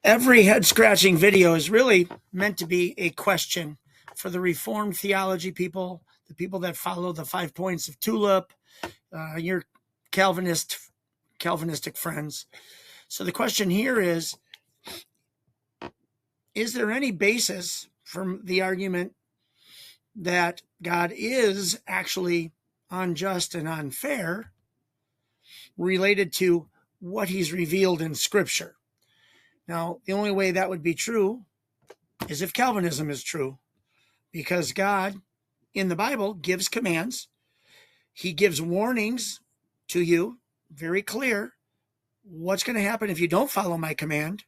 Every head scratching video is really meant to be a question for the Reformed theology people, the people that follow the 5 points of tulip, your Calvinistic friends. So the question here is there any basis from the argument that God is actually unjust and unfair related to what he's revealed in Scripture? Now, the only way that would be true is if Calvinism is true, because God in the Bible gives commands. He gives warnings to you, very clear, what's going to happen if you don't follow my command.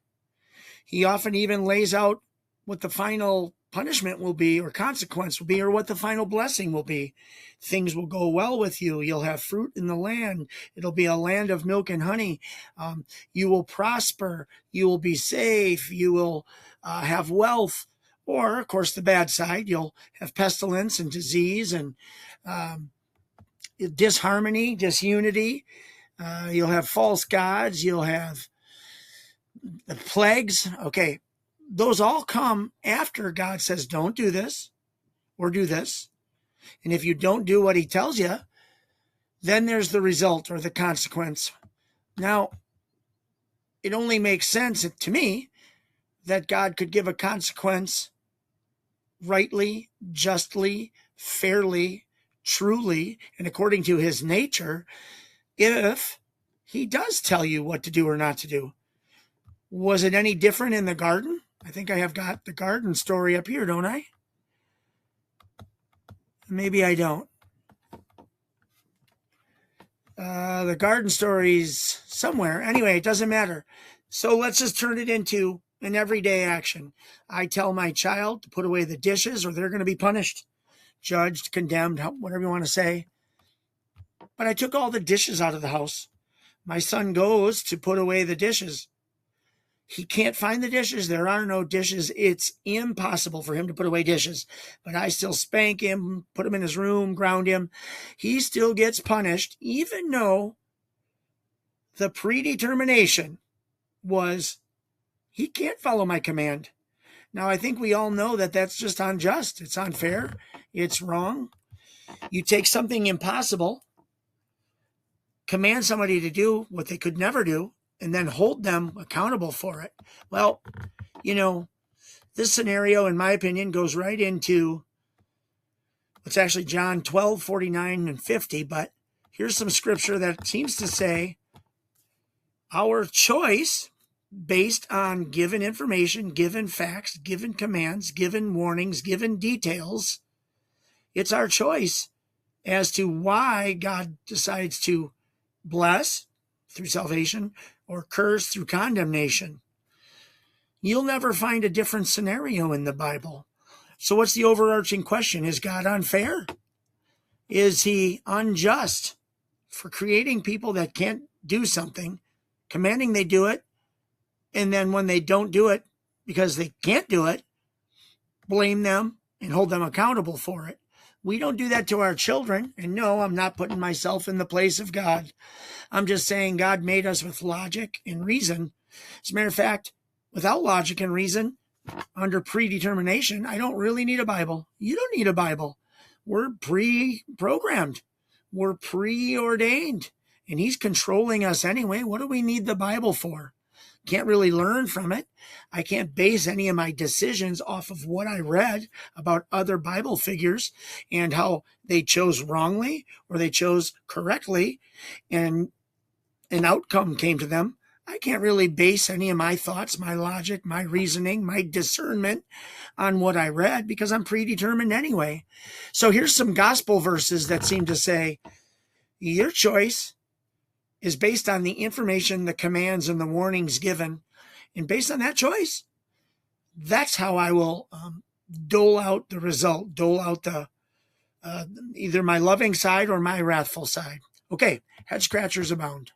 He often even lays out what the final punishment will be or consequence will be or what the final blessing will be. Things will go well with you. You'll have fruit in the land. It'll be a land of milk and honey. You will prosper. You will be safe. You will have wealth. Or, of course, the bad side, you'll have pestilence and disease and disharmony, disunity. You'll have false gods. You'll have the plagues. Okay, those all come after God says, don't do this or do this. And if you don't do what he tells you, then there's the result or the consequence. Now, it only makes sense to me that God could give a consequence rightly, justly, fairly, truly, and according to his nature, if he does tell you what to do or not to do. Was it any different in the garden? I think I have got the garden story up here, don't I? Maybe I don't. The garden story's somewhere. Anyway, it doesn't matter. So let's just turn it into an everyday action. I tell my child to put away the dishes or they're going to be punished, judged, condemned, whatever you want to say. But I took all the dishes out of the house. My son goes to put away the dishes. He can't find the dishes. There are no dishes. It's impossible for him to put away dishes. But I still spank him, put him in his room, ground him. He still gets punished, even though the predetermination was he can't follow my command. Now, I think we all know that that's just unjust. It's unfair. It's wrong. You take something impossible, command somebody to do what they could never do, and then hold them accountable for it. Well, this scenario, in my opinion, goes right into what's actually John 12, 49 and 50. But here's some scripture that seems to say our choice based on given information, given facts, given commands, given warnings, given details. It's our choice as to why God decides to bless through salvation or curse through condemnation. You'll never find a different scenario in the Bible. So what's the overarching question? Is God unfair? Is he unjust for creating people that can't do something, commanding they do it, and then when they don't do it because they can't do it, blame them and hold them accountable for it? We don't do that to our children. And no, I'm not putting myself in the place of God. I'm just saying God made us with logic and reason. As a matter of fact, without logic and reason, under predetermination, I don't really need a Bible. You don't need a Bible. We're pre-programmed. We're preordained. And he's controlling us anyway. What do we need the Bible for? Can't really learn from it. I can't base any of my decisions off of what I read about other Bible figures and how they chose wrongly or they chose correctly and an outcome came to them. I can't really base any of my thoughts, my logic, my reasoning, my discernment on what I read because I'm predetermined anyway. So here's some gospel verses that seem to say your choice is based on the information, the commands, and the warnings given. And based on that choice, that's how I will dole out the result, dole out the either my loving side or my wrathful side. Okay, head scratchers abound.